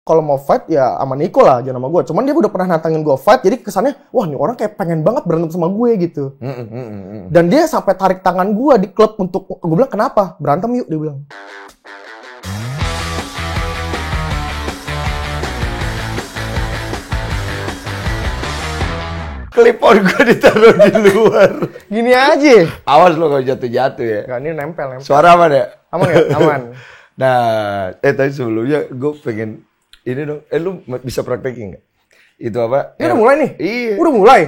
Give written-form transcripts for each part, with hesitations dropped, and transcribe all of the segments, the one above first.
kalau mau fight ya sama Niko lah, jangan sama gue. Cuman dia udah pernah nantangin gue fight, jadi kesannya, wah nih orang kayak pengen banget berantem sama gue gitu. Dan dia sampai tarik tangan gue di klub untuk, gue bilang kenapa? Berantem yuk, dia bilang. Clip-on gue ditaruh di luar. Gini aja. Awas lo kalau jatuh-jatuh ya. Gak, ini nempel. Suara aman ya? Aman ya? Aman. Nah, tadi sebelumnya gue pengen ini dong. Lu bisa praktekin nggak? Itu apa? Ini udah mulai nih? Iya. Udah mulai?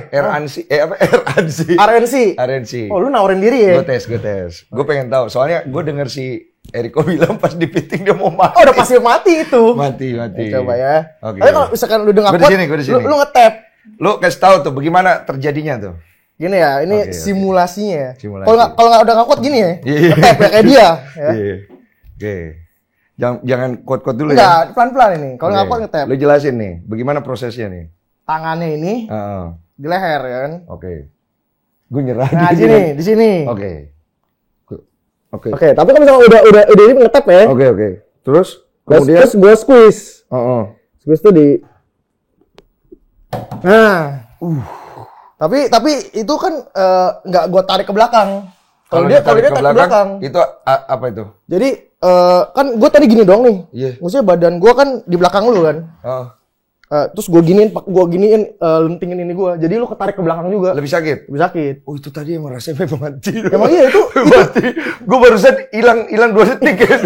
RNC. Oh, lu nawarin diri ya? Gue tes. Gue pengen tahu. Soalnya gue denger si Eriko bilang pas di fitting dia mau mati. Oh, udah pasti mati itu. Mati. Ya, coba ya. Oke. Tapi kalau misalkan lu dengar gue di sini. Lu nge-tap. Lu kasih tahu tuh bagaimana terjadinya tuh. Gini ya, ini simulasinya. Simulasi. Kalau nggak udah nggak kuat gini ya, Iya. nge-tap ya kayak dia. Ya. Iya. Oke. Jangan kuat-kuat dulu ya. Enggak, pelan-pelan ini. Kalau nggak kuat nge-tap. Lu jelasin nih, bagaimana prosesnya nih? Tangannya ini di leher ya kan. Oke. Gue nyerah. Nah, di sini. Oke. Oke, tapi kan misalnya udah ini nge-tap ya. Oke. Terus Terus gue squeeze. Squeeze tuh di. Nah. Tapi itu kan nggak gue tarik ke belakang. Kalau dia tarik ke belakang. Itu apa itu? Jadi kan gue tadi gini dong nih. Iya. Maksudnya badan gue kan di belakang lu kan. Terus gue giniin lentingin ini gue. Jadi lu ketarik ke belakang juga. Lebih sakit? Lebih sakit. Oh itu tadi emang rasanya memang mati. Emang iya itu. Mati. Gue barusan hilang 2 detik ya.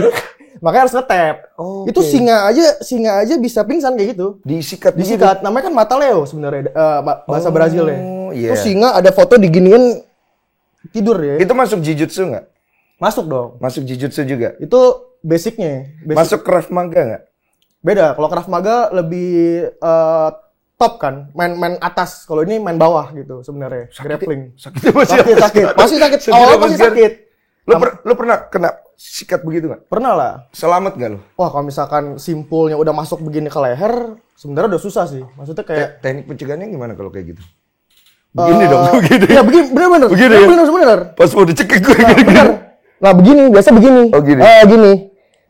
Makanya harus nge-tap. Oh, itu singa aja bisa pingsan kayak gitu. Disikat. Namanya kan mata Leo sebenarnya bahasa Brazil ya. Iya. Terus singa ada foto diginiin tidur ya. Itu masuk jujutsu nggak? Masuk dong. Masuk jujutsu juga. Itu basicnya. Masuk Krav Maga nggak? Beda. Kalau Krav Maga lebih top kan, main atas. Kalau ini main bawah gitu sebenarnya. Grappling. Sakit. Masih sakit. Awalnya masih sakit. Lu pernah kena sikat begitu nggak? Pernah lah. Selamat nggak lu? Wah, kalau misalkan simpulnya udah masuk begini ke leher, sebenarnya udah susah sih. Maksudnya kayak teknik pencegahannya gimana kalau kayak gitu? Begini dong, begini. Ya begini, bener-bener. Begini ya? Bener. Pas mau dicekik gue gini. Nah begini, biasa begini. Oh gini. Gini.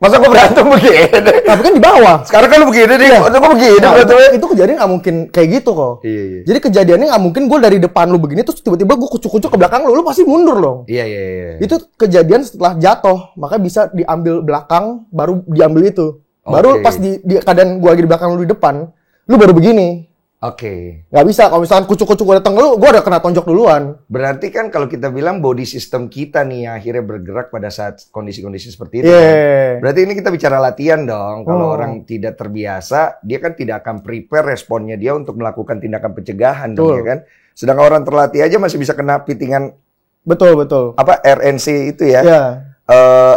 Masa gue berantem begini? Tapi kan di bawah. Sekarang kan lu begini nih, masa gue begini berantemnya? Itu kejadian nggak mungkin kayak gitu kok. Iya. Jadi kejadiannya nggak mungkin gue dari depan lu begini, terus tiba-tiba gue kucuk-kucuk ke belakang lu pasti mundur dong. Iya. Itu kejadian setelah jatuh, makanya bisa diambil belakang, baru diambil itu. Baru pas di keadaan gue lagi di belakang lu di depan, lu baru begini. Oke. Nggak bisa, kalau misalkan kucuk-kucuk gue datang lu, gue udah kena tonjok duluan. Berarti kan kalau kita bilang body system kita nih yang akhirnya bergerak pada saat kondisi-kondisi seperti itu. Kan? Berarti ini kita bicara latihan dong. Kalau orang tidak terbiasa, dia kan tidak akan prepare responnya dia untuk melakukan tindakan pencegahan dong, ya kan? Sedangkan orang terlatih aja masih bisa kena pitingan. Betul. Apa RNC itu ya? Iya.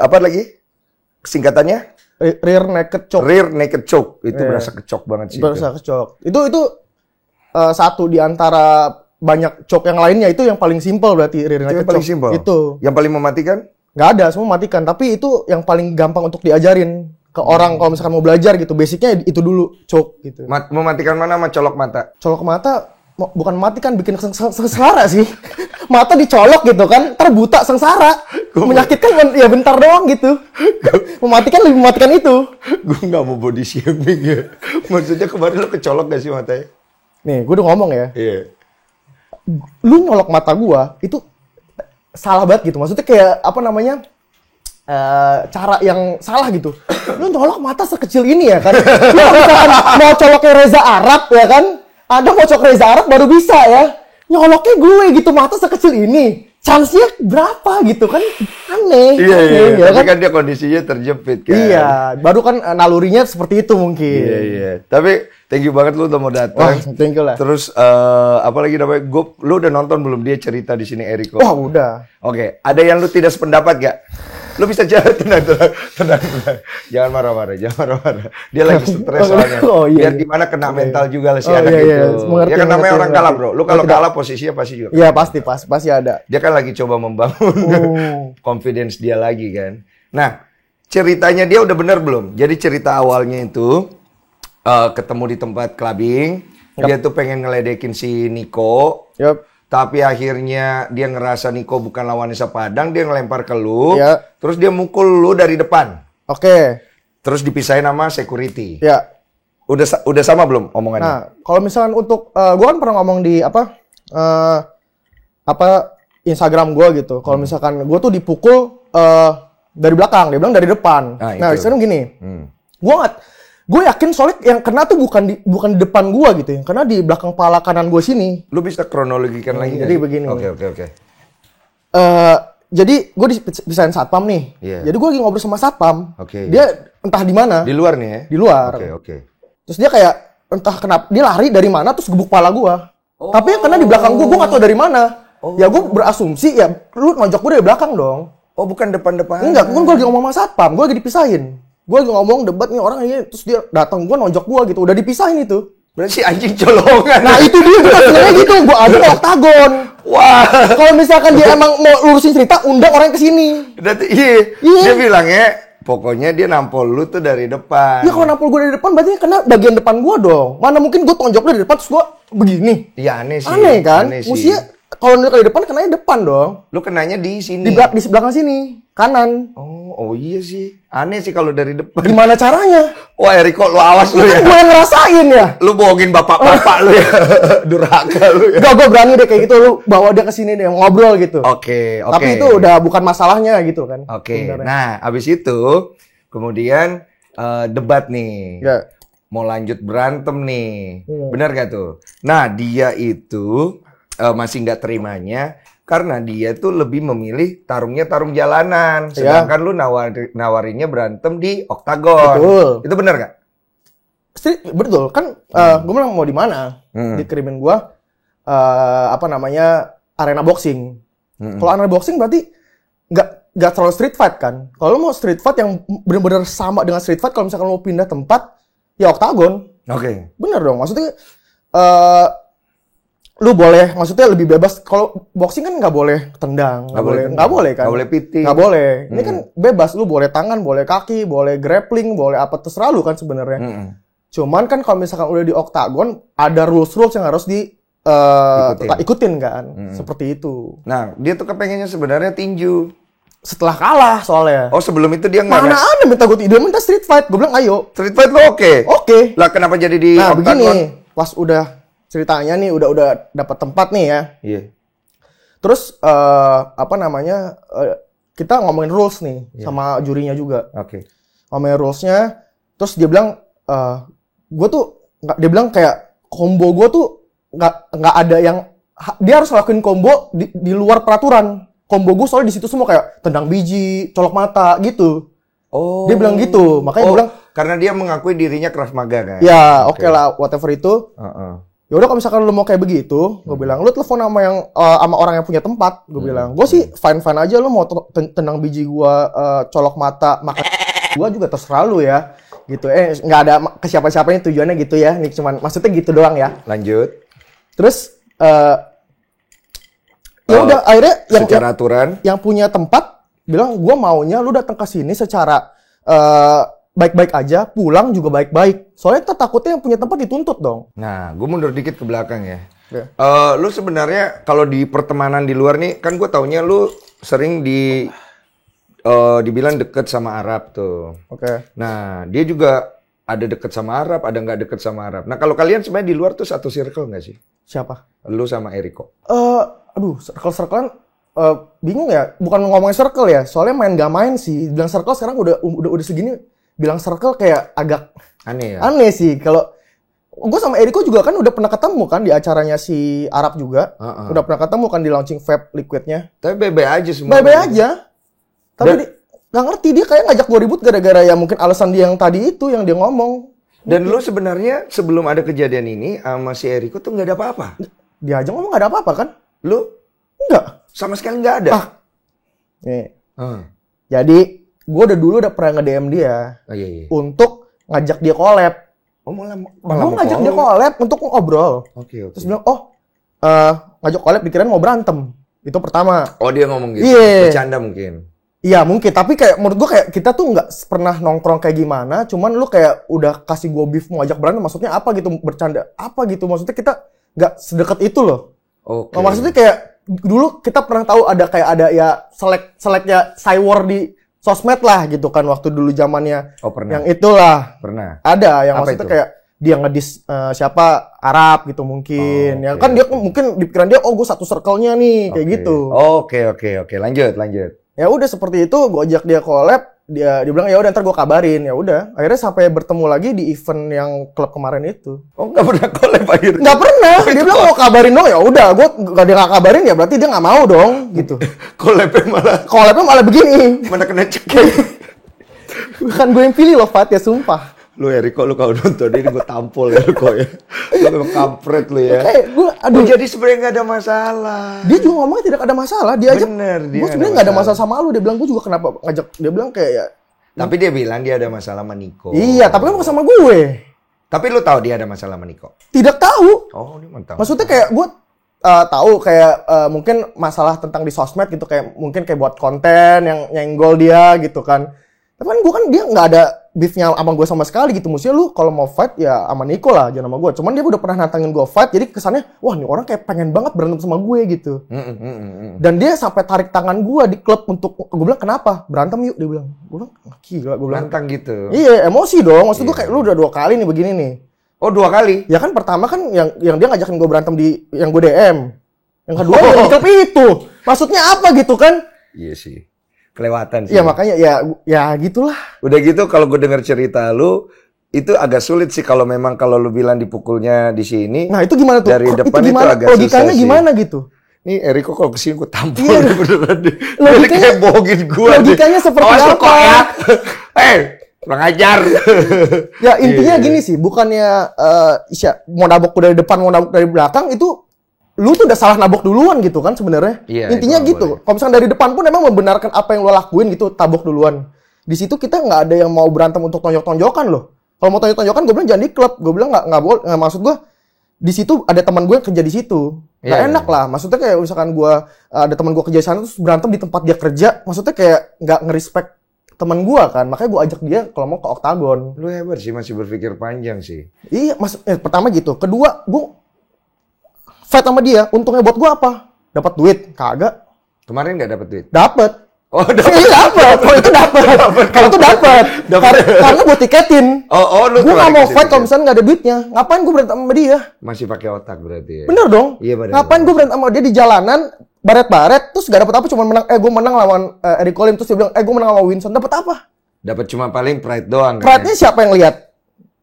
Apa lagi? Singkatannya? Rear naked choke. Rear naked choke. Itu berasa kecok banget sih. Berasa kecok. Itu satu di antara banyak choke yang lainnya, itu yang paling simpel berarti rear naked choke. Paling simpel. Itu. Yang paling mematikan? Nggak ada, semua mematikan. Tapi itu yang paling gampang untuk diajarin ke orang kalau misalkan mau belajar gitu. Basicnya itu dulu, choke gitu. Mematikan mana sama colok mata? Colok mata bukan mematikan, bikin sengsara sih. Mata dicolok gitu kan, ntar buta sengsara. Menyakitkan ya bentar doang gitu. Mematikan lebih mematikan itu. Gue nggak mau body shaming ya. Maksudnya kemarin lo kecolok gak sih matanya? Nih, gue udah ngomong ya. Iya. Lu nyolok mata gua itu salah banget gitu. Maksudnya kayak apa namanya? Cara yang salah gitu. Lu nyolok mata sekecil ini ya kan. Lu misalkan mau coloknya Reza Arab ya kan? Ada mau colok Reza Arab baru bisa ya. Nyoloknya gue gitu mata sekecil ini. Chance-nya berapa gitu kan? Aneh. Iya. Tapi kan dia kondisinya terjepit kan. Iya, baru kan nalurinya seperti itu mungkin. Iya. Tapi thank you banget lu udah mau datang. Thank you lah. Terus apa lagi namanya? Lu udah nonton belum dia cerita di sini Eriko? Wah, udah. Oke, ada yang lu tidak sependapat gak? Lu bisa tenang. Jangan marah-marah. Dia lagi stres soalnya. Biar gimana kena mental juga lah si anak itu. Dia kan namanya orang kalah, Bro. Lu kalau kalah posisinya pasti juga. Iya, pasti ada. Dia kan lagi coba membangun confidence dia lagi kan. Nah, ceritanya dia udah bener belum? Jadi cerita awalnya itu ketemu di tempat clubbing, dia tuh pengen ngeledekin si Niko. Tapi akhirnya dia ngerasa Niko bukan lawannya sepadang, dia ngelempar ke lu. Terus dia mukul lu dari depan. Oke. Terus dipisahin sama security. Ya. Udah sama belum omongannya? Nah, kalau misalkan untuk gue kan pernah ngomong di Instagram gue gitu. Kalau misalkan gue tuh dipukul dari belakang, dia bilang dari depan. Nah, sekarang gini. Gue yakin soalnya yang kena tuh bukan di depan gue gitu ya. Karena di belakang kepala kanan gue sini. Lu bisa kronologikan lagi Jadi begini. Oke. Jadi gue dipisahin satpam nih. Yeah. Jadi gue lagi ngobrol sama satpam. Okay. Dia entah di mana. Di luar nih ya? Di luar. Oke. Terus dia kayak entah kenapa dia lari dari mana terus gebuk kepala gue. Tapi yang kena di belakang gue gak tahu dari mana. Ya gue berasumsi ya lu nonjok gue dari belakang dong. Oh bukan depan-depan? Enggak, gue lagi ngomong sama satpam, gue lagi dipisahin. Gue lagi ngomong debat nih orang ini, terus dia datang gue nonjok gue gitu, udah dipisahin itu. Berarti anjing colongan. Nah itu dia gue sebenarnya gitu, gue adu ke oktagon. Wah. Kalau misalkan dia emang mau lurusin cerita, undang orang ke sini. Berarti dia bilangnya pokoknya dia nampol lu tuh dari depan. Iya kalau nampol gue dari depan berarti kena bagian depan gue dong. Mana mungkin gue tonjok dari depan terus gue begini. Iya aneh sih. Aneh kan? Mestinya kalau dari depan kenanya depan dong. Lu kenanya di sini. Di belakang sini, kanan. Oh iya sih. Aneh sih kalau dari depan. Gimana caranya? Wah Eriko, lu awas lu ya. Gue yang ngerasain ya. Lu bohongin bapak-bapak lu ya. Durhaka lu ya. Gak, gue berani deh kayak gitu. Lu bawa dia ke sini deh, ngobrol gitu. Oke. Tapi itu udah bukan masalahnya gitu kan. Oke. Nah, abis itu kemudian debat nih. Ya. Mau lanjut berantem nih. Benar gak tuh? Nah, dia itu masih nggak terimanya karena dia tuh lebih memilih tarungnya tarung jalanan, sedangkan lu nawarinnya berantem di oktagon. Betul. Itu benar gak? Betul kan? Gue bilang mau di mana? Dikirimin gue arena boxing. Kalau arena boxing berarti nggak terlalu street fight kan? Kalau lu mau street fight yang benar-benar sama dengan street fight, kalau misalkan lu pindah tempat ya oktagon. Oke. Bener dong, maksudnya lu boleh, maksudnya lebih bebas. Kalau boxing kan nggak boleh tendang, nggak boleh kan, nggak boleh piting, nggak boleh. Ini kan bebas, lu boleh tangan, boleh kaki, boleh grappling, boleh apa terserah lu kan sebenarnya. Cuman kan kalau misalkan udah di oktagon ada rules yang harus ikutin kan, seperti itu. Nah dia tuh kepengennya sebenarnya tinju. Setelah kalah soalnya. Oh sebelum itu dia nggak. Mana ada minta gue dia minta street fight, gue bilang ayo. Street fight lo oke. Oke. Lah kenapa jadi di oktagon? Begini, pas udah ceritanya nih udah dapat tempat nih ya. Iya. Terus kita ngomongin rules nih sama jurinya juga. Oke. Ngomongin rulesnya, terus dia bilang dia bilang kayak combo gue tuh nggak ada yang dia harus ngelakuin combo di luar peraturan. Combo gue soalnya di situ semua kayak tendang biji, colok mata gitu. Oh. Dia bilang gitu, makanya dia bilang karena dia mengakui dirinya Krav Maga kan. Ya oke lah, whatever itu. Ya udah kalau misalkan lu mau kayak begitu, gue bilang lu telepon sama orang yang punya tempat. Gue bilang, gue sih fine aja, lu mau tendang biji gue, colok mata, makan gue juga terserah lu ya. Gitu, nggak ada ke siapa-siapanya tujuannya gitu ya. Nih cuman maksudnya gitu doang ya. Lanjut. Terus ya udah akhirnya secara aturan yang punya tempat bilang gue maunya lu datang ke sini secara baik-baik aja, pulang juga baik-baik. Soalnya kita takutnya yang punya tempat dituntut dong. Nah, gue mundur dikit ke belakang ya. Yeah. Lu sebenarnya kalau di pertemanan di luar nih, kan gue taunya lu sering dibilang deket sama Arab tuh. Oke. Nah, dia juga ada deket sama Arab, ada nggak deket sama Arab. Nah, kalau kalian sebenarnya di luar tuh satu circle nggak sih? Siapa? Lu sama Eriko. Circle-circlean bingung ya. Bukan ngomongin circle ya. Soalnya main gak main sih. Bilang circle sekarang udah segini. Bilang circle kayak agak aneh ya. Aneh sih. Kalau gue sama Eriko juga kan udah pernah ketemu kan di acaranya si Arab juga. Udah pernah ketemu kan di launching vape liquidnya. Tapi bebe aja semua. Bebe aja. Tapi nggak ngerti dia kayak ngajak gue ribut gara-gara ya mungkin alasan dia yang tadi itu yang dia ngomong. Dan lu sebenarnya sebelum ada kejadian ini sama si Eriko tuh nggak ada apa-apa. Dia aja ngomong nggak ada apa-apa kan? Lu? Enggak. Sama sekali nggak ada. Nih. Jadi gue udah pernah nge-DM dia untuk ngajak dia collab. Gue ngajak dia collab untuk ngobrol. Oke. Terus bilang, ngajak collab dikirain mau berantem. Itu pertama. Oh dia ngomong gitu? Iya. Bercanda mungkin? Iya mungkin, tapi kayak menurut gue kayak kita tuh nggak pernah nongkrong kayak gimana. Cuman lu kayak udah kasih gue beef mau ngajak berantem, maksudnya apa gitu, bercanda. Apa gitu, maksudnya kita nggak sedekat itu loh. Oke. Nah, maksudnya kayak dulu kita pernah tahu ada ya seleknya Cywar di sosmed lah gitu kan waktu dulu zamannya. Oh pernah. Yang itulah. Pernah. Ada yang apa maksudnya itu? kayak dia ngedis siapa Arab gitu mungkin. Ya kan dia mungkin di pikiran dia gue satu circle-nya nih kayak gitu. Oke. Lanjut. Ya udah seperti itu, gue ajak dia collab, dia bilang ya udah ntar gue kabarin. Ya udah, akhirnya sampai bertemu lagi di event yang klub kemarin itu. Oh, nggak pernah collab akhirnya? Nggak pernah, dia bilang mau kabarin dong. Ya udah, gue dia nggak kabarin ya berarti dia nggak mau dong gitu. Collabnya malah begini. Mana kena cekek. Bukan gue yang pilih loh Fat ya sumpah. Lu Eriko, lu kalau nonton ini gue tampol ya Eriko ya. Lu memang kampret lu ya. Aduh. Jadi sebenarnya nggak ada masalah. Dia juga ngomongnya tidak ada masalah. Dia aja. Bener, dia gue sebenarnya nggak ada masalah sama lu. Dia bilang gue juga kenapa ngajak. Dia bilang kayak ya. Tapi dia bilang dia ada masalah sama Niko. Iya, tapi kan bukan sama gue. Tapi lu tahu dia ada masalah sama Niko? Tidak tahu. Oh, dia mantap. Maksudnya kayak gue tahu kayak mungkin masalah tentang di sosmed gitu kayak mungkin kayak buat konten yang nyenggol dia gitu kan. Tapi kan dia nggak ada beefnya sama gue sama sekali gitu. Maksudnya lu kalau mau fight ya sama Niko lah, jangan sama gue. Cuman dia udah pernah nantangin gue fight, jadi kesannya wah nih orang kayak pengen banget berantem sama gue gitu. Dan dia sampai tarik tangan gue di klub untuk gue bilang kenapa berantem yuk, dia bilang. Gue bilang gila, gue bilang. Nantang gitu. Iya emosi dong. Maksud gue kayak lu udah 2 kali nih begini nih. Oh 2 kali? Ya kan pertama kan yang dia ngajakin gue berantem di yang gue DM. Yang kedua yang di klub itu. Maksudnya apa gitu kan? Iya sih. Kelewatan sih. Iya makanya ya gitulah. Udah gitu kalau gue denger cerita lu itu agak sulit sih kalau memang kalau lu bilang dipukulnya di sini. Nah itu gimana tuh? Dari depan itu gimana? itu agak Logikanya susah gimana gitu? Nih Eriko kalau kesini gue tampol Iya. beneran deh. Logikanya- Kayak bohongin gue. logikanya seperti Awas lu apa? kok ya. Kurang ajar. Ya intinya Iya. gini sih, bukannya mau nabok dari depan mau nabok dari belakang itu lu tuh udah salah nabok duluan gitu kan sebenarnya. Iya, Intinya itu gitu. boleh. Kalau misalnya dari depan pun emang membenarkan apa yang lo lakuin gitu, tabok duluan. Di situ kita nggak ada yang mau berantem untuk tonjok-tonjokan loh. Kalau mau tonjok-tonjokan gue bilang jangan di klub. Gue bilang nggak boleh. Nggak, maksud gue di situ ada teman gue yang kerja di situ. Nggak Iya, enak lah. Maksudnya kayak misalkan gue ada teman gue kerja di sana terus berantem di tempat dia kerja. Maksudnya kayak nggak ngerespek teman gue kan. Makanya gue ajak dia kalau mau ke oktagon. Lu hebat sih masih berpikir panjang sih. Iya, pertama gitu. Kedua, gue fight sama dia. Untungnya buat gue apa? Dapat duit? Kagak. Kemarin nggak dapet duit? Dapat. Oh Iya dapat. Kalau itu dapat. Kalau itu dapat. Karena gue tiketin. Lu Gue nggak mau dikasih fight kalau tiket. misalnya nggak ada duitnya. Ngapain gue berantem sama dia? Masih pakai otak berarti ya. Bener dong. Iya, bener. Ngapain gue berantem sama dia di jalanan? Baret-baret. Terus gak dapat apa? Cuma menang. Gue menang lawan Eric Colim. Terus dia bilang, gue menang lawan Winston. Dapat apa? Dapat cuma paling pride doang kan. Pride-nya siapa yang lihat?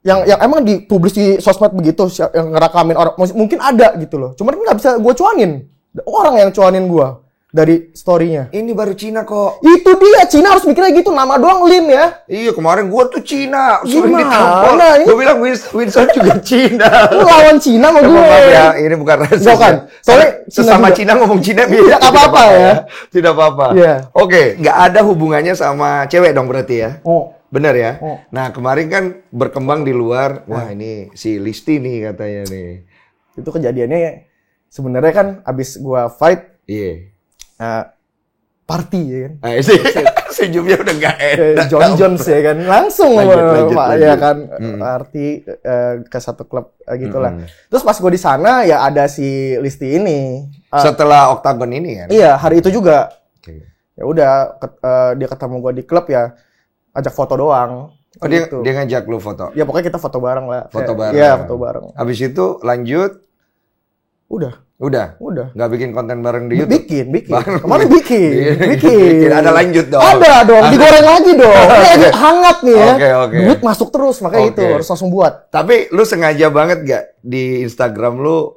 Yang emang dipublis di sosmed begitu, yang ngerakamin orang, mungkin ada gitu loh. Cuman nggak bisa gue cuanin. Orang yang cuanin gue dari story-nya. Ini baru Cina kok. Itu dia, Cina harus mikirnya gitu, nama doang Lim ya. Iya kemarin gua tuh Cina. Sering Gimana ditampol. ini? Gua bilang Winston juga Cina. Lu lawan Cina sama gue. Maaf ya, ini bukan rasis. Bukan. Ya. Soalnya Sesama Cina juga. Cina ngomong Cina Tidak apa-apa ya. Tidak apa-apa. Iya. Oke, nggak ada hubungannya sama cewek dong berarti ya? Oh. Bener ya? Oh. Nah kemarin kan berkembang di luar, wah ini si Listi nih katanya nih. Itu kejadiannya sebenarnya kan abis gua fight Iya. party ya kan. Senyumnya udah nggak enak. John Jones ya kan. Langsung Lanjut. ya kan party ke satu klub gitu lah. Terus pas gua di sana ya ada si Listi ini. Setelah Oktagon ini kan? Iya, hari itu juga. Oke. Ya udah dia ketemu gua di klub ya ajak foto doang. Oh dia Gitu. ngajak lu foto? Ya pokoknya kita foto bareng lah. Foto bareng? Iya, foto bareng. Habis itu lanjut? Udah. Udah? Nggak bikin konten bareng di YouTube? Bikin. Kemarin bikin. Ada lanjut dong? Ada dong, digoreng lagi dong. Ini lagi hangat nih ya. Oke. Duit masuk terus, makanya Oke. itu harus langsung buat. Tapi lu sengaja banget gak di Instagram lu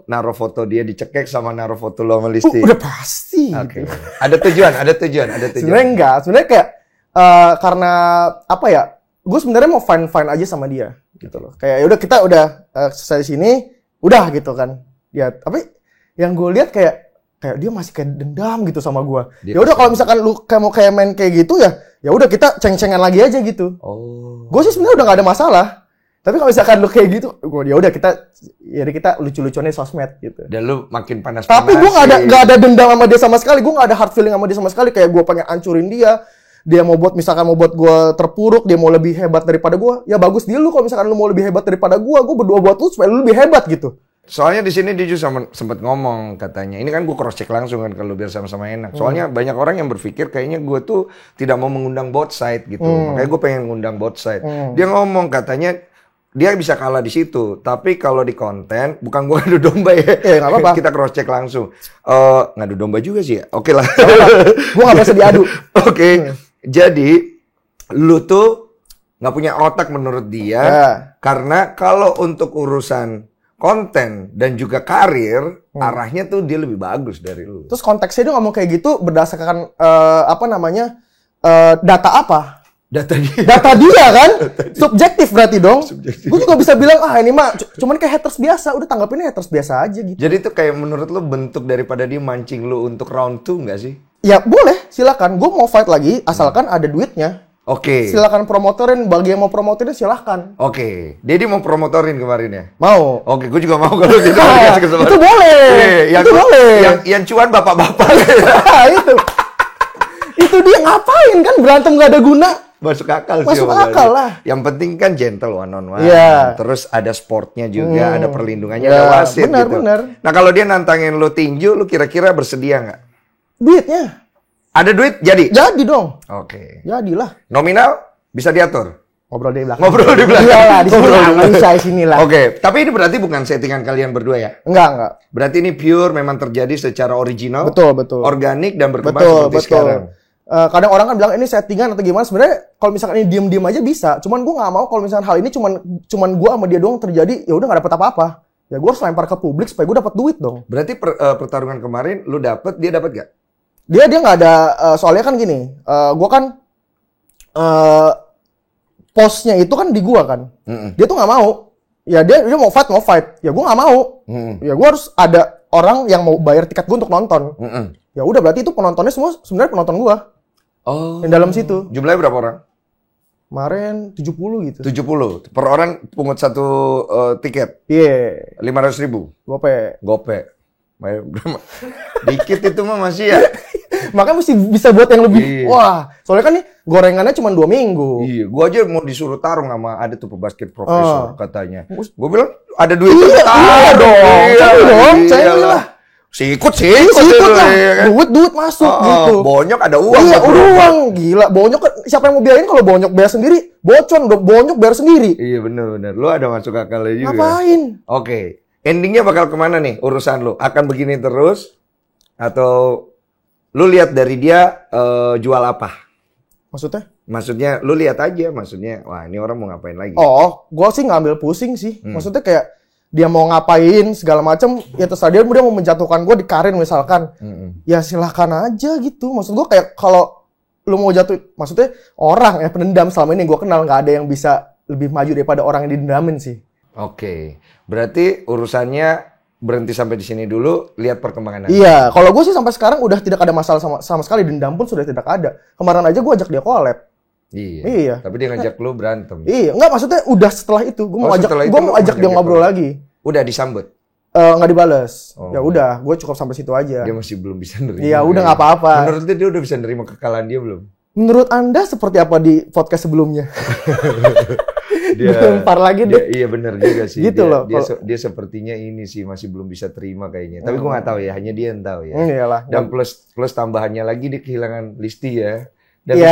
naruh foto dia dicekek sama naruh foto lu sama Listi? Udah pasti. Oke. Ada tujuan. Sebenarnya enggak, sebenarnya kayak karena apa ya? Gue sebenarnya mau fine aja sama dia, gitu loh. Kayak udah kita udah selesai sini, udah gitu kan. Ya, tapi yang gue lihat kayak dia masih kayak dendam gitu sama gue. Dia Ya udah kalau misalkan lu kayak mau kayak main kayak gitu ya udah kita ceng-cengan lagi aja gitu. Oh. Gue sih sebenarnya udah gak ada masalah. Tapi kalau misalkan lu kayak gitu, ya udah kita lucu-lucuannya sosmed gitu. Dan lu makin panas. Tapi gue gak ada dendam sama dia sama sekali. Gue gak ada hard feeling sama dia sama sekali. Kayak gue pengen hancurin dia. Dia mau buat gue terpuruk. Dia mau lebih hebat daripada gue. Ya bagus dia lu kalau misalkan lu mau lebih hebat daripada gue berdoa buat lu supaya lu lebih hebat gitu. Soalnya di sini dia juga sempat ngomong katanya. Ini kan gue cross check langsung kan kalau biar sama-sama enak. Soalnya banyak orang yang berpikir kayaknya gue tuh tidak mau mengundang both side gitu. Makanya gue pengen ngundang both side. Dia ngomong katanya dia bisa kalah di situ. Tapi kalau di konten, bukan gua ngadu domba ya. Nggak apa-apa. Kita cross check langsung. Ngadu domba juga sih ya. Oke lah. Gue nggak bisa diadu. Oke. Jadi lu tuh nggak punya otak menurut dia. Karena kalau untuk urusan konten dan juga karir, arahnya tuh dia lebih bagus dari lu. Terus konteksnya dia ngomong kayak gitu berdasarkan data apa? Data dia. Data dia kan? Subjektif berarti dong. Gue juga bisa bilang, ini mah cuman kayak haters biasa. Udah tanggapinnya haters biasa aja gitu. Jadi itu kayak menurut lu bentuk daripada dia mancing lu untuk round 2 nggak sih? Ya boleh, silakan. Gue mau fight lagi, asalkan ada duitnya. Oke. Silakan promotorin, bagi yang mau promotorin silahkan. Oke. Dia mau promotorin kemarin ya? Mau. Oke, gue juga mau kalau dia dikasih kesempatan. Itu boleh. Itu boleh. Yang cuan bapak-bapak. Itu dia ngapain kan berantem gak ada guna. Masuk akal sih. Masuk akal lah. Yang penting kan gentle one on one. Iya. Terus ada sportnya juga, ada perlindungannya, ada wasit benar, gitu. Benar. Nah kalau dia nantangin lu tinju, lu kira-kira bersedia nggak? Duitnya. Ada duit? Jadi? Jadi dong. Oke. Jadilah. Nominal bisa diatur? Ngobrol di belakang. Ngobrol di belakang. Iya lah, di sini lah. Nggak bisa di sini lah. Oke. Tapi ini berarti bukan settingan kalian berdua ya? Enggak. Berarti ini pure memang terjadi secara original? Betul. Organik dan berkembang seperti sekarang? Kadang orang kan bilang ini settingan atau gimana. Sebenarnya kalau misalkan ini diem-diem aja bisa. Cuman gue nggak mau kalau misalkan hal ini cuman gue sama dia doang terjadi. Ya udah nggak dapet apa-apa. Ya gue harus lempar ke publik supaya gue dapet duit dong. Berarti pertarungan kemarin lu dapet, dia dapet gak? Dia nggak ada. Soalnya kan gini. Gue kan postnya itu kan di gue kan. Dia tuh nggak mau. Ya dia mau fight. Ya gue nggak mau. Ya gue harus ada orang yang mau bayar tiket gue untuk nonton. Ya udah berarti itu penontonnya semua sebenarnya penonton gue. Oh. Yang dalam situ. Jumlahnya berapa orang? Kemarin 70 gitu. 70. Per orang pungut satu tiket? Iya. 500.000? Gope. Dikit itu mah masih ya. Makanya mesti bisa buat yang lebih. Iya. Wah, soalnya kan nih gorengannya cuma 2 minggu. Iya, gua aja mau disuruh tarung sama ada tuh pebasket profesor katanya. Gua bilang ada duit iya dong. Cari lah. Sikut lah. Kan? Duit masuk gitu. Bonyok ada uang. Iya, uang. Gila, bonyok siapa yang mau biayain kalau bonyok bayar sendiri? Bocon, bonyok bayar sendiri. Iya, benar. Lu ada masuk akalnya juga. Ngapain? Oke. Endingnya bakal kemana nih urusan lu? Akan begini terus? Atau lu lihat dari dia jual apa? Maksudnya lu lihat aja. Maksudnya, wah ini orang mau ngapain lagi? Oh, gua sih ngambil pusing sih. Maksudnya kayak dia mau ngapain segala macam, ya terserah dia mau menjatuhkan gue di karir misalkan. Ya silahkan aja gitu. Maksud gue kayak kalau lu mau jatuh, maksudnya orang ya penendam selama ini gue kenal nggak ada yang bisa lebih maju daripada orang yang didendamin sih. Oke. Berarti urusannya berhenti sampai di sini dulu, lihat perkembangan nanti. Iya, kalau gue sih sampai sekarang udah tidak ada masalah sama sekali, dendam pun sudah tidak ada. Kemarin aja gue ajak dia collab. Iya. Tapi dia ngajak lu berantem. Iya, enggak maksudnya udah setelah itu gue mau ajak dia ngobrol lagi. Udah disambut? Nggak dibales. Ya udah, gue cukup sampai situ aja. Dia masih belum bisa nerima. Iya, udah nggak apa-apa. Menurut dia udah bisa nerima kekalahan dia belum? Menurut Anda seperti apa di podcast sebelumnya? Dia lempar lagi deh. Iya benar juga sih. Gitu loh. Dia sepertinya ini sih masih belum bisa terima kayaknya. Tapi gue nggak tahu ya, hanya dia yang tahu ya. Iyalah. Dan plus tambahannya lagi dia kehilangan Listi ya. Dan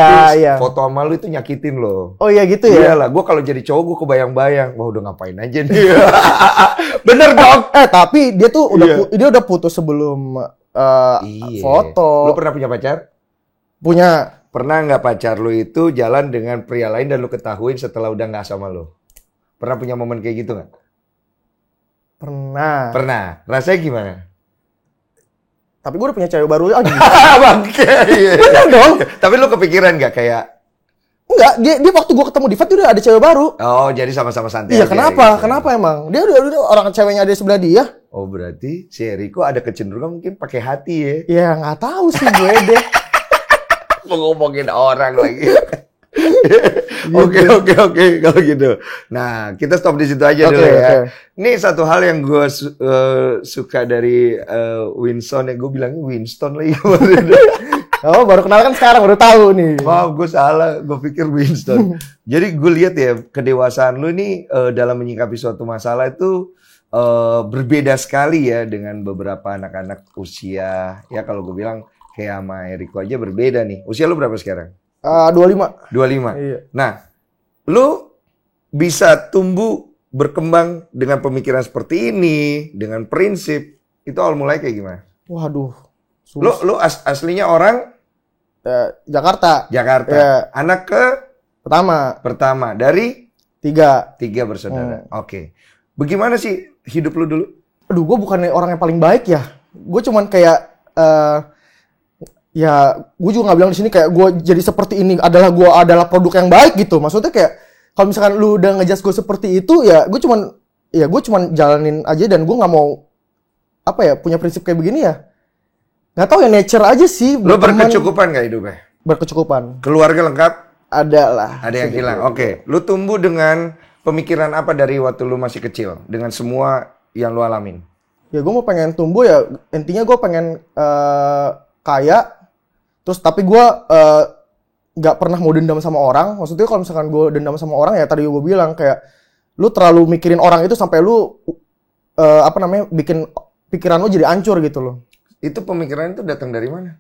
foto sama lu itu nyakitin loh. Oh iya gitu ya? Iyalah, gue kalau jadi cowok gue kebayang-bayang. Wah udah ngapain aja nih. Bener dong. Tapi dia tuh dia udah putus sebelum foto. Lu pernah punya pacar? Punya. Pernah nggak pacar lu itu jalan dengan pria lain dan lu ketahuin setelah udah nggak sama lu? Pernah punya momen kayak gitu nggak? Pernah. Rasanya gimana? Tapi gue udah punya cewek baru lagi. Bangke. Bener dong. Tapi lu kepikiran nggak kayak? Enggak, dia waktu gue ketemu di Fat udah ada cewek baru. Oh, jadi sama-sama santai. Iya, kenapa? Gitu. Kenapa emang? Dia udah orang ceweknya ada di sebelah dia. Oh, berarti si Eriko ada kecenderungan mungkin pakai hati ya? Ya, nggak tahu sih gue deh. Mau ngomongin orang lagi. Oke kalau gitu. Nah, kita stop di situ aja dulu ya. Ini satu hal yang gue suka dari Winston ya. Gue bilangnya Winston lagi. Oh, baru kenal kan sekarang, baru tahu nih. Maaf, gue salah. Gue pikir Winston. Jadi gue lihat ya, kedewasaan lu ini dalam menyikapi suatu masalah itu berbeda sekali ya dengan beberapa anak-anak usia. Ya kalau gue bilang kayak sama Eriko aja berbeda nih. Usia lu berapa sekarang? 25. 25. Iya. Nah, lu bisa tumbuh berkembang dengan pemikiran seperti ini, dengan prinsip, itu awal mulai kayak gimana? Waduh. Lu aslinya orang Jakarta. Ya. Anak pertama dari tiga bersaudara. Oke. Bagaimana sih hidup lu dulu? Aduh, gue bukan orang yang paling baik ya. Gue cuman kayak ya gue juga nggak bilang di sini kayak gue jadi seperti ini adalah produk yang baik gitu. Maksudnya kayak kalau misalkan lu udah ngejudge gue seperti itu ya gue cuman jalanin aja dan gue nggak mau punya prinsip kayak begini ya. Nggak tahu ya, nature aja sih. Lu berkecukupan nggak hidupnya? Berkecukupan. Keluarga lengkap? Ada lah. Ada yang hilang. Oke. Lu tumbuh dengan pemikiran apa dari waktu lu masih kecil dengan semua yang lu alamin? Ya gue mau pengen tumbuh ya, intinya gue pengen kaya. Terus tapi gue nggak pernah mau dendam sama orang. Maksudnya kalau misalkan gue dendam sama orang ya tadi gue bilang kayak lu terlalu mikirin orang itu sampai lu bikin pikiran lu jadi hancur gitu loh. Itu pemikiran itu datang dari mana?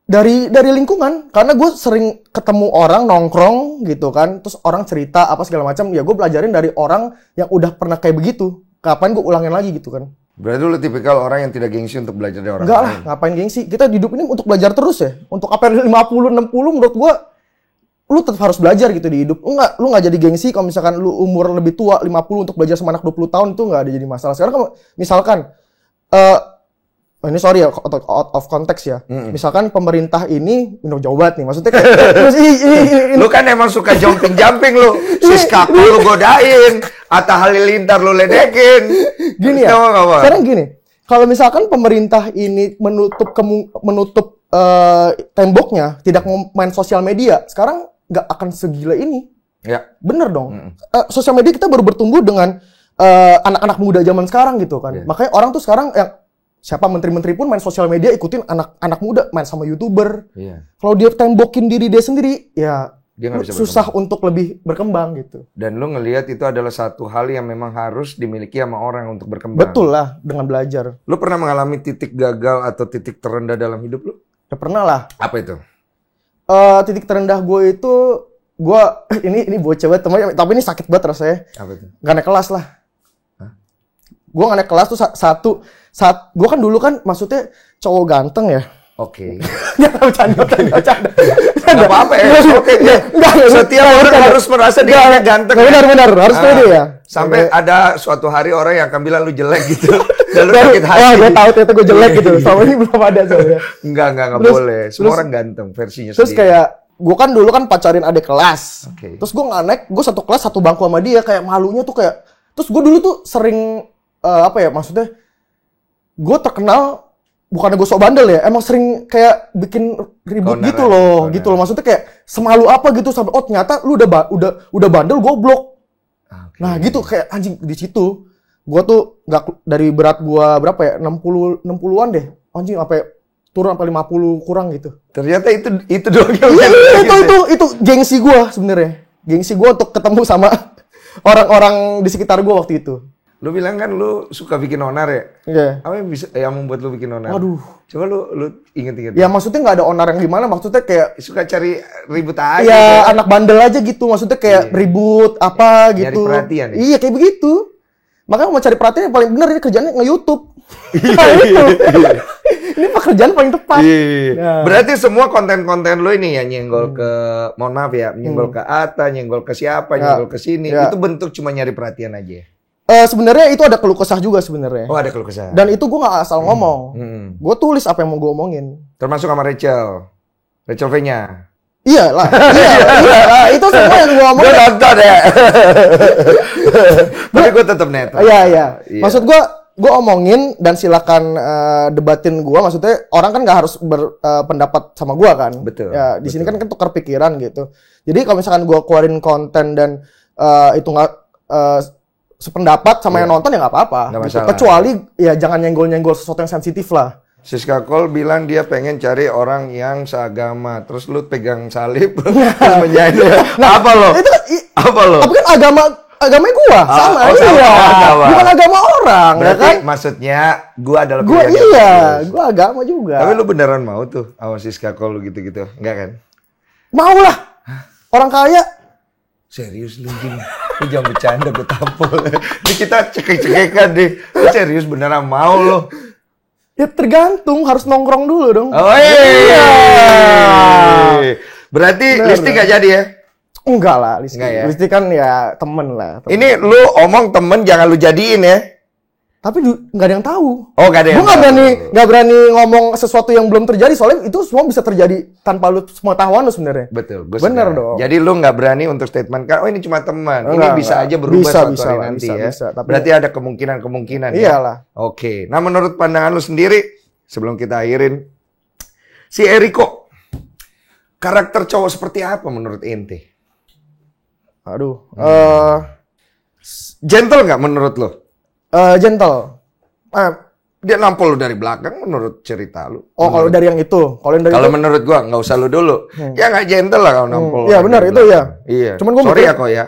Dari lingkungan, karena gue sering ketemu orang nongkrong gitu kan, terus orang cerita apa segala macam, ya gue belajarin dari orang yang udah pernah kayak begitu. Kapan gue ulangin lagi gitu kan? Berarti lu tipikal orang yang tidak gengsi untuk belajar dari orang lain. Enggak lah, ngapain gengsi? Kita hidup ini untuk belajar terus ya. Untuk apa 50, 60 menurut gue, lu tetap harus belajar gitu di hidup. Lu nggak jadi gengsi kalau misalkan lu umur lebih tua 50 untuk belajar sama anak 20 tahun itu nggak ada jadi masalah. Sekarang kalau misalkan ini sorry ya, out of context ya. Misalkan pemerintah ini minum jauh banget nih. Maksudnya kayak, terus lu kan emang suka jumping lu. Siska lu godain, Atta Halilintar lu ledekin. Gini ya. Sekarang gini, kalau misalkan pemerintah ini menutup temboknya, tidak mau main sosial media, sekarang nggak akan segila ini. Ya. Bener dong. Sosial media kita baru bertumbuh dengan anak-anak muda zaman sekarang gitu kan. Makanya orang tuh sekarang yang siapa menteri-menteri pun main sosial media, ikutin anak-anak muda main sama YouTuber. Kalau dia tembokin diri dia sendiri, ya dia susah untuk lebih berkembang gitu. Dan lu ngelihat itu adalah satu hal yang memang harus dimiliki sama orang untuk berkembang. Betul lah, dengan belajar. Lu pernah mengalami titik gagal atau titik terendah dalam hidup lu? Ya pernah lah. Apa itu? Titik terendah gue itu, ini bocah banget teman, tapi ini sakit banget rasanya. Apa itu? Gak naik kelas lah. Gue gak naik kelas tuh saat gue kan dulu kan maksudnya cowok ganteng ya. Oke. Jangan bercanda. Gak apa-apa ya. Oke. Setiap orang harus merasa dia ganteng. Benar, harus pede ya. Sampai ada suatu hari orang yang akan bilang lu jelek gitu. Dan lu sakit hati. Wah, gue tahu ternyata gue jelek gitu. Sama ini belum ada soalnya. Enggak boleh. Semua orang ganteng versinya terus sendiri. Terus kayak gue kan dulu kan pacarin adik kelas. Terus gue gak naik, gue satu kelas satu bangku sama dia, kayak malunya tuh kayak. Terus gue dulu tuh sering maksudnya gue terkenal bukannya gue sok bandel ya, emang sering kayak bikin ribut gitu loh. Maksudnya kayak semalu apa gitu sampai ternyata lu udah bandel goblok. Nah gitu kayak anjing di situ. Gue tuh nggak dari berat gue berapa ya 60-an deh anjing sampai turun sampai 50 kurang gitu. Ternyata itu doang. Itu gengsi gue sebenarnya. Gengsi gue untuk ketemu sama orang-orang di sekitar gue waktu itu. Lu bilang kan lu suka bikin onar ya? Iya. Apa yang membuat lu bikin onar? Waduh. Coba lu inget-inget. Ya maksudnya nggak ada onar yang gimana, maksudnya kayak suka cari ribut aja. Ya anak bandel aja gitu, maksudnya kayak ribut apa gitu. Nyari perhatian ya? Iya kayak begitu. Makanya mau cari perhatian yang paling benar ini kerjanya nge-YouTube. Ini pekerjaan paling tepat. Nah. Berarti semua konten-konten lu ini ya nyenggol ke, mohon maaf ya, nyenggol ke Atta, nyenggol ke siapa, nyenggol ke sini. Itu bentuk cuma nyari perhatian aja. Sebenarnya itu ada keluh kesah juga sebenarnya. Oh, ada keluh kesah. Dan itu gue nggak asal ngomong. Gue tulis apa yang mau gue omongin. Termasuk sama Rachel V-nya. Iya lah. Itu semua yang gue omongin. Gue nonton ya. Tapi gue tetap netral. Iya. Maksud gue omongin dan silakan debatin gue. Maksudnya orang kan nggak harus berpendapat sama gue kan. Betul. Ya di sini kan tukar pikiran gitu. Jadi kalau misalkan gue keluarin konten dan itu nggak sependapat sama yang nonton ya nggak apa-apa. Gitu. Kecuali ya jangan nyenggol-nyenggol sesuatu yang sensitif lah. Siska Cole bilang dia pengen cari orang yang seagama. Terus lu pegang salib terus menyanyi. Apa lo? Apa lo? Tapi kan agamanya gua sama agama. Bukan agama orang. Berarti ya kan? Maksudnya gua adalah gua agama juga. Tapi lu beneran mau tuh sama Siska Cole gitu-gitu? Enggak kan? Mau lah. Orang kaya. Serius lu Jing? Lu jangan bercanda, gue tampol. Ini kita cekek-cekekan deh. Lu serius beneran mau lo? Ya tergantung, harus nongkrong dulu dong. Oh iya. Berarti Listi gak jadi ya? Enggak lah, Listi. Enggak ya? Listi kan ya temen lah. Temen. Ini lu omong temen, jangan lu jadiin ya? Tapi nggak ada yang tahu. Oh, nggak ada yang Gue tahu. nggak berani ngomong sesuatu yang belum terjadi, soalnya itu semua bisa terjadi tanpa lu pengetahuan lu sebenarnya. Betul, gue Bener sadar. dong. Jadi lu nggak berani untuk statement kan, oh ini cuma teman. Ini Enggak, bisa enggak. aja berubah Bisa, suatu bisa hari lah, nanti bisa, ya. bisa. Tapi Berarti ada kemungkinan ya. Iyalah. Oke. Nah, menurut pandangan lu sendiri, sebelum kita akhirin, si Eriko, karakter cowok seperti apa menurut ente? Aduh. Gentle nggak menurut lu? Gentle. Dia nampol lu dari belakang menurut cerita lu. Oh, kalau dari yang itu. Kalau menurut gua nggak usah lu dulu. Ya nggak gentle lah kalau nampol. Iya, benar, itu ya. Iya. Cuman gua sorry mikir- ya kok ya.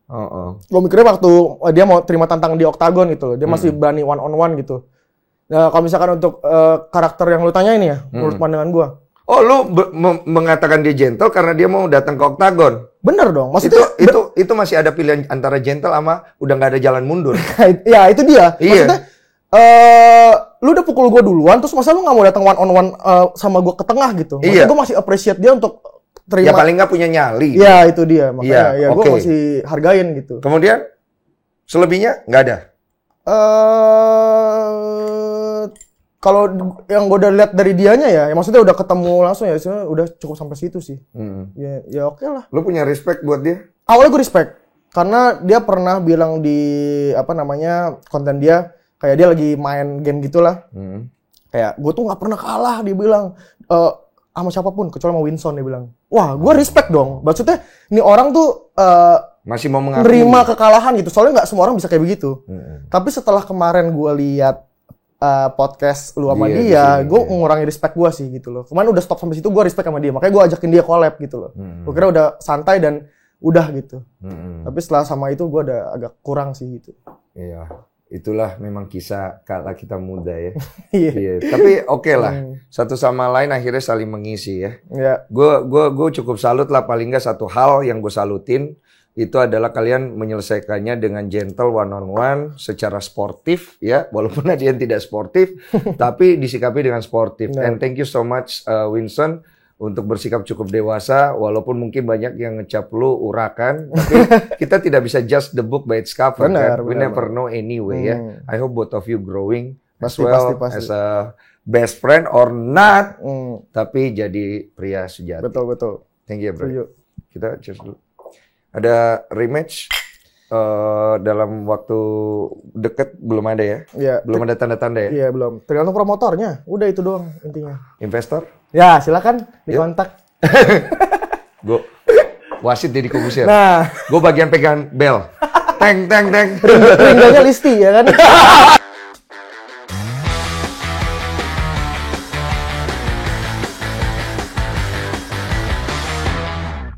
Oh. Gue mikirnya waktu dia mau terima tantangan di Octagon gitu loh, dia masih berani one on one gitu. Nah, kalau misalkan untuk karakter yang lu tanya ini ya, menurut pandangan gue, Oh, lu mengatakan dia gentle karena dia mau datang ke Octagon. bener dong. Maksudnya Itu masih ada pilihan antara gentle sama udah nggak ada jalan mundur. ya itu dia. Iya. Maksudnya lu udah pukul gue duluan, terus masa lu nggak mau datang one on one sama gue ke tengah gitu? Maksudnya Iya. gue masih appreciate dia untuk terima. Ya paling nggak punya nyali. Ya itu dia. Makanya Iya, gue oke. masih hargain gitu. Kemudian selebihnya nggak ada. Kalau yang gue udah lihat dari dianya ya, maksudnya udah ketemu langsung ya, sebenarnya udah cukup sampai situ sih. Ya oke lah. Lu punya respect buat dia? Awalnya gue respect karena dia pernah bilang di konten dia kayak dia lagi main game gitulah. Kayak gue tuh nggak pernah kalah, dia bilang sama siapapun kecuali sama Winston, dia bilang. Wah, gue respect dong. Maksudnya ini orang tuh Masih mau mengakui. menerima kekalahan gitu. Soalnya nggak semua orang bisa kayak begitu. Tapi setelah kemarin gue lihat podcast lu sama Iya, di dia, sini, gue mengurangi respect gue sih gitu loh. Kemarin udah stop sampai situ, gue respect sama dia. Makanya gue ajakin dia collab gitu loh. Gue kira udah santai dan udah gitu. Tapi setelah sama itu gue udah agak kurang sih gitu. Iya. Itulah memang kisah kala kita muda ya. Iya. Iya. Tapi oke lah. Satu sama lain akhirnya saling mengisi ya. Ya. Gue cukup salut lah, paling nggak satu hal yang gue salutin itu adalah kalian menyelesaikannya dengan gentle one on one secara sportif ya, walaupun ada yang tidak sportif tapi disikapi dengan sportif. And thank you so much Winston untuk bersikap cukup dewasa walaupun mungkin banyak yang ngecap lu urakan, tapi kita tidak bisa judge the book by its cover. Benar, kan? We benar, never know anyway ya. I hope both of you growing as Pasti, well pasti. as a best friend or not, tapi jadi pria sejati. Betul. Thank you, bro. Setuju. Kita cheers dulu. Ada rematch dalam waktu deket belum ada ya? Iya. Belum ada tanda-tanda ya? Iya belum. Tergantung promotornya. Udah itu doang intinya. Investor? Ya silakan dikontak. Gue wasit Deddy Corbuzier. Nah, Gue bagian pegang bel. Teng. ringganya Listi ya kan.